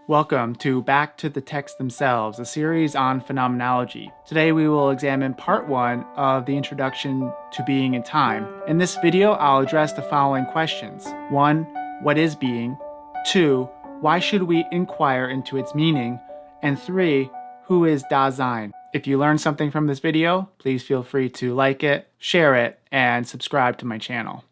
Welcome to Back to the Texts Themselves, a series on phenomenology. Today we will examine part 1 of the introduction to being and time. In this video, I'll address the following questions. 1. What is being? 2. Why should we inquire into its meaning? And 3. Who is Dasein? If you learned something from this video, please feel free to like it, share it, and subscribe to my channel.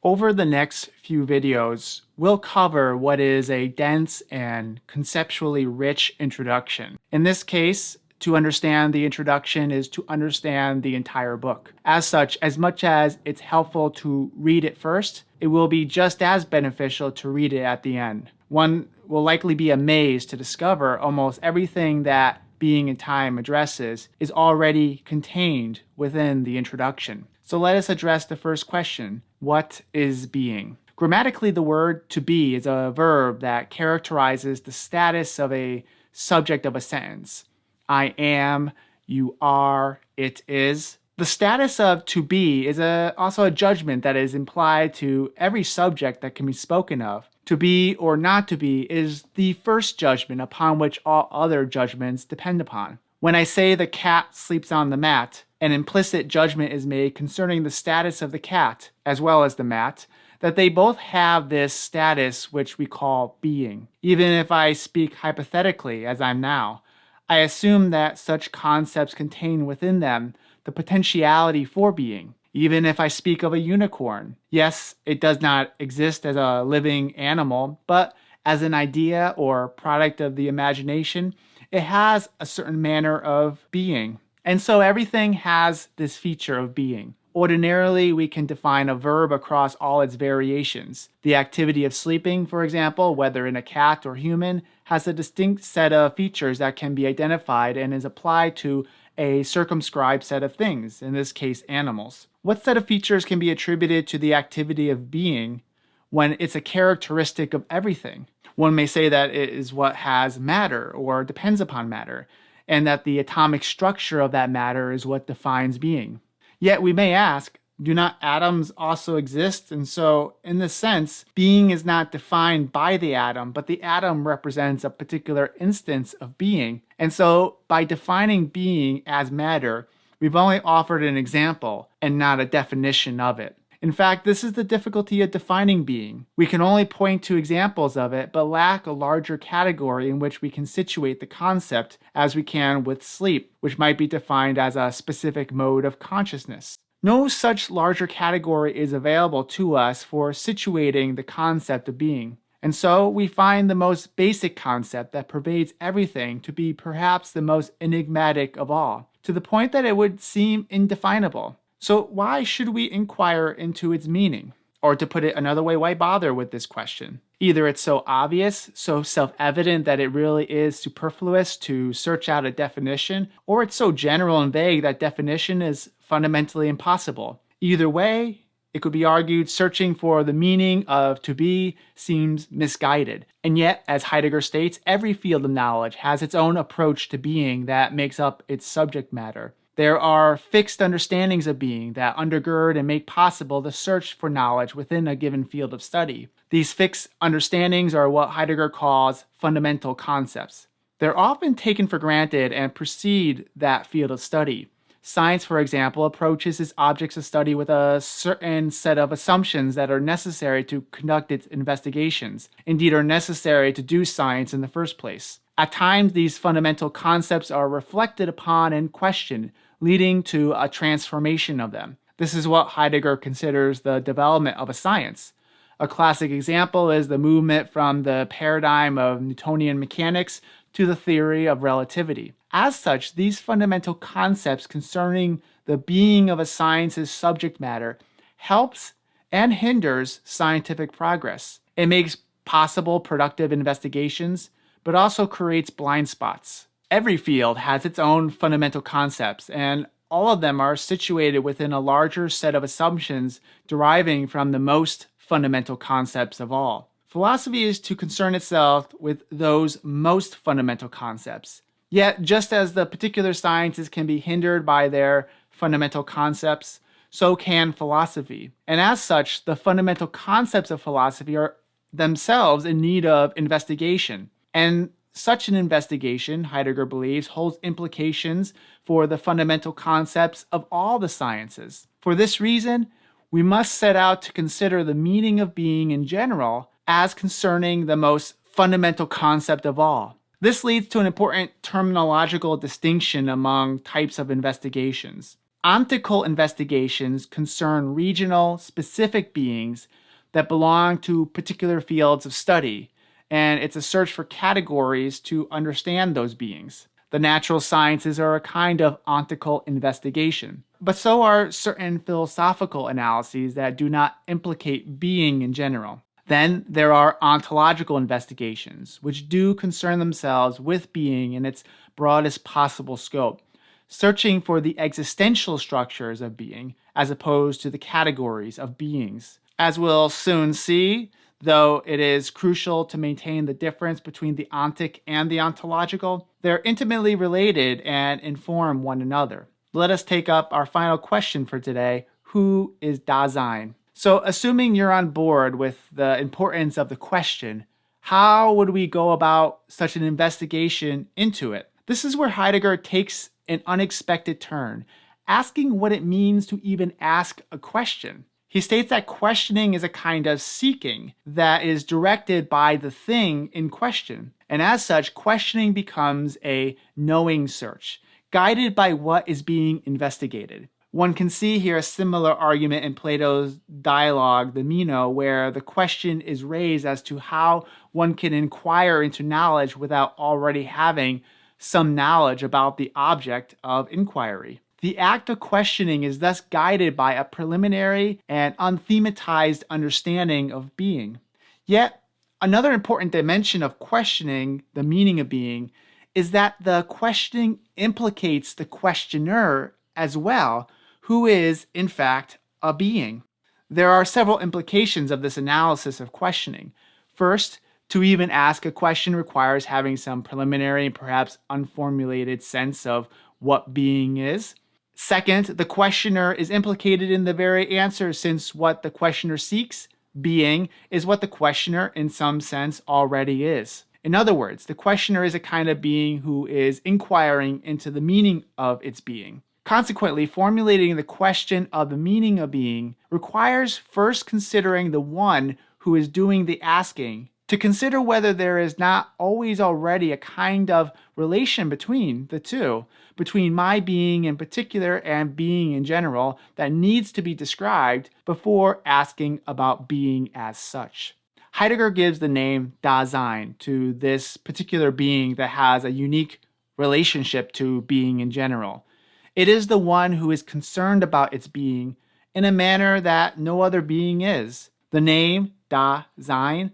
Over the next few videos, we'll cover what is a dense and conceptually rich introduction. In this case, to understand the introduction is to understand the entire book. As such, as much as it's helpful to read it first, it will be just as beneficial to read it at the end. One will likely be amazed to discover almost everything that Being and Time addresses is already contained within the introduction. So let us address the first question. What is being? Grammatically, the word to be is a verb that characterizes the status of a subject of a sentence. I am, you are, it is. The status of to be is also a judgment that is implied to every subject that can be spoken of. To be or not to be is the first judgment upon which all other judgments depend upon. When I say the cat sleeps on the mat, an implicit judgment is made concerning the status of the cat, as well as the mat, that they both have this status which we call being. Even if I speak hypothetically, as I'm now, I assume that such concepts contain within them the potentiality for being. Even if I speak of a unicorn, yes, it does not exist as a living animal, but as an idea or product of the imagination, it has a certain manner of being. And so everything has this feature of being. Ordinarily, we can define a verb across all its variations. The activity of sleeping, for example, whether in a cat or human, has a distinct set of features that can be identified and is applied to a circumscribed set of things, in this case animals. What set of features can be attributed to the activity of being when it's a characteristic of everything? One may say that it is what has matter or depends upon matter, and that the atomic structure of that matter is what defines being. Yet we may ask, do not atoms also exist? And so, in this sense, being is not defined by the atom, but the atom represents a particular instance of being. And so, by defining being as matter, we've only offered an example and not a definition of it. In fact, this is the difficulty of defining being. We can only point to examples of it, but lack a larger category in which we can situate the concept as we can with sleep, which might be defined as a specific mode of consciousness. No such larger category is available to us for situating the concept of being. And so we find the most basic concept that pervades everything to be perhaps the most enigmatic of all, to the point that it would seem indefinable. So why should we inquire into its meaning? Or to put it another way, why bother with this question? Either it's so obvious, so self-evident that it really is superfluous to search out a definition, or it's so general and vague that definition is fundamentally impossible. Either way, it could be argued searching for the meaning of to be seems misguided. And yet, as Heidegger states, every field of knowledge has its own approach to being that makes up its subject matter. There are fixed understandings of being that undergird and make possible the search for knowledge within a given field of study. These fixed understandings are what Heidegger calls fundamental concepts. They're often taken for granted and precede that field of study. Science, for example, approaches its objects of study with a certain set of assumptions that are necessary to conduct its investigations, indeed are necessary to do science in the first place. At times, these fundamental concepts are reflected upon and questioned, leading to a transformation of them. This is what Heidegger considers the development of a science. A classic example is the movement from the paradigm of Newtonian mechanics to the theory of relativity. As such, these fundamental concepts concerning the being of a science's subject matter helps and hinders scientific progress. It makes possible productive investigations, but also creates blind spots. Every field has its own fundamental concepts, and all of them are situated within a larger set of assumptions deriving from the most fundamental concepts of all. Philosophy is to concern itself with those most fundamental concepts. Yet, just as the particular sciences can be hindered by their fundamental concepts, so can philosophy. And as such, the fundamental concepts of philosophy are themselves in need of investigation. And such an investigation, Heidegger believes, holds implications for the fundamental concepts of all the sciences. For this reason, we must set out to consider the meaning of being in general as concerning the most fundamental concept of all. This leads to an important terminological distinction among types of investigations. Ontical investigations concern regional, specific beings that belong to particular fields of study, and it's a search for categories to understand those beings. The natural sciences are a kind of ontical investigation, but so are certain philosophical analyses that do not implicate being in general. Then there are ontological investigations, which do concern themselves with being in its broadest possible scope, searching for the existential structures of being as opposed to the categories of beings. As we'll soon see, though it is crucial to maintain the difference between the ontic and the ontological, they're intimately related and inform one another. Let us take up our final question for today: who is Dasein? So, assuming you're on board with the importance of the question, how would we go about such an investigation into it? This is where Heidegger takes an unexpected turn, asking what it means to even ask a question. He states that questioning is a kind of seeking that is directed by the thing in question. And as such, questioning becomes a knowing search, guided by what is being investigated. One can see here a similar argument in Plato's dialogue, the Meno, where the question is raised as to how one can inquire into knowledge without already having some knowledge about the object of inquiry. The act of questioning is thus guided by a preliminary and unthematized understanding of being. Yet, another important dimension of questioning the meaning of being is that the questioning implicates the questioner as well, who is, in fact, a being. There are several implications of this analysis of questioning. First, to even ask a question requires having some preliminary and perhaps unformulated sense of what being is. Second, the questioner is implicated in the very answer, since what the questioner seeks, being, is what the questioner, in some sense, already is. In other words, the questioner is a kind of being who is inquiring into the meaning of its being. Consequently, formulating the question of the meaning of being requires first considering the one who is doing the asking, to consider whether there is not always already a kind of relation between the two, between my being in particular and being in general, that needs to be described before asking about being as such. Heidegger gives the name Dasein to this particular being that has a unique relationship to being in general. It is the one who is concerned about its being in a manner that no other being is. The name Dasein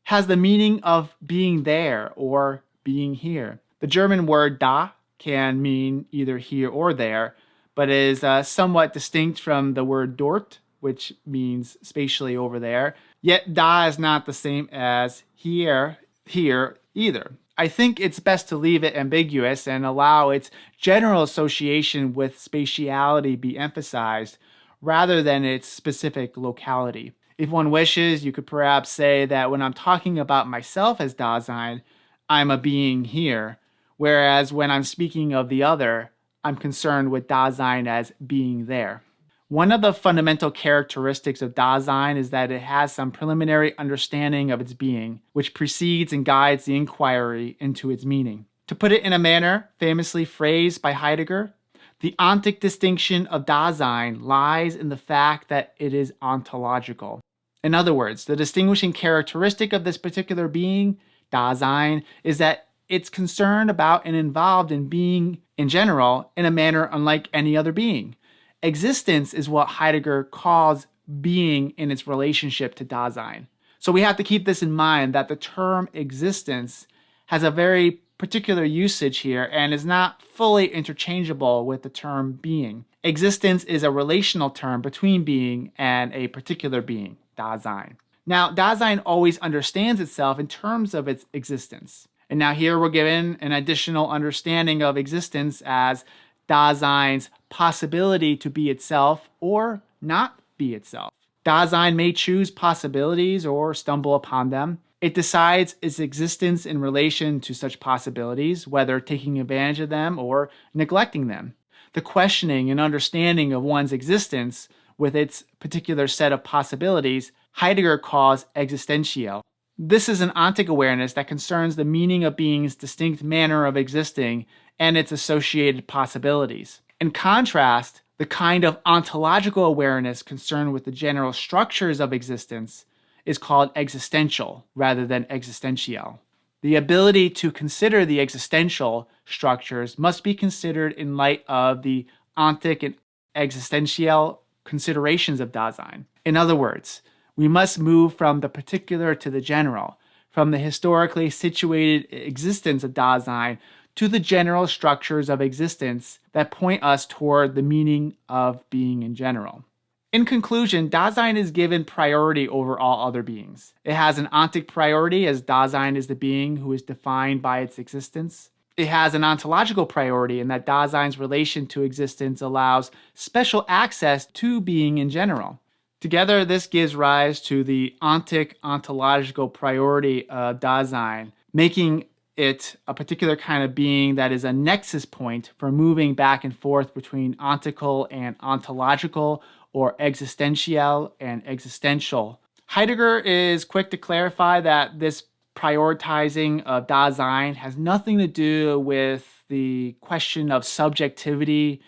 has the meaning of being there or being here. The German word da can mean either here or there, but is somewhat distinct from the word dort, which means spatially over there. Yet da is not the same as here either. I think it's best to leave it ambiguous and allow its general association with spatiality be emphasized rather than its specific locality. If one wishes, you could perhaps say that when I'm talking about myself as Dasein, I'm a being here, whereas when I'm speaking of the other, I'm concerned with Dasein as being there. One of the fundamental characteristics of Dasein is that it has some preliminary understanding of its being, which precedes and guides the inquiry into its meaning. To put it in a manner famously phrased by Heidegger, the ontic distinction of Dasein lies in the fact that it is ontological. In other words, the distinguishing characteristic of this particular being, Dasein, is that it's concerned about and involved in being in general in a manner unlike any other being. Existence is what Heidegger calls being in its relationship to Dasein. So we have to keep this in mind, that the term existence has a very particular usage here and is not fully interchangeable with the term being. Existence is a relational term between being and a particular being, Dasein. Now, Dasein always understands itself in terms of its existence. And now here we're given an additional understanding of existence as Dasein's possibility to be itself or not be itself. Dasein may choose possibilities or stumble upon them. It decides its existence in relation to such possibilities, whether taking advantage of them or neglecting them. The questioning and understanding of one's existence with its particular set of possibilities, Heidegger calls existentiell. This is an ontic awareness that concerns the meaning of being's distinct manner of existing and its associated possibilities. In contrast, the kind of ontological awareness concerned with the general structures of existence is called existential rather than existentiell. The ability to consider the existential structures must be considered in light of the ontic and existentiell considerations of Dasein. In other words, we must move from the particular to the general, from the historically situated existence of Dasein to the general structures of existence that point us toward the meaning of being in general. In conclusion, Dasein is given priority over all other beings. It has an ontic priority, as Dasein is the being who is defined by its existence. It has an ontological priority in that Dasein's relation to existence allows special access to being in general. Together, this gives rise to the ontic ontological priority of Dasein, making it a particular kind of being that is a nexus point for moving back and forth between ontical and ontological, or existentiell and existential. Heidegger is quick to clarify that this prioritizing of Dasein has nothing to do with the question of subjectivity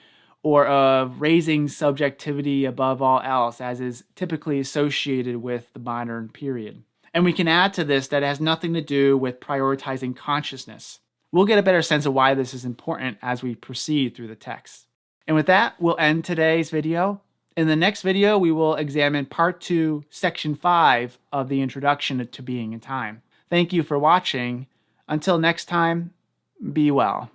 or of raising subjectivity above all else, as is typically associated with the modern period. And we can add to this that it has nothing to do with prioritizing consciousness. We'll get a better sense of why this is important as we proceed through the text. And with that, we'll end today's video. In the next video, we will examine Part 2, Section 5 of the Introduction to Being in Time. Thank you for watching. Until next time, be well.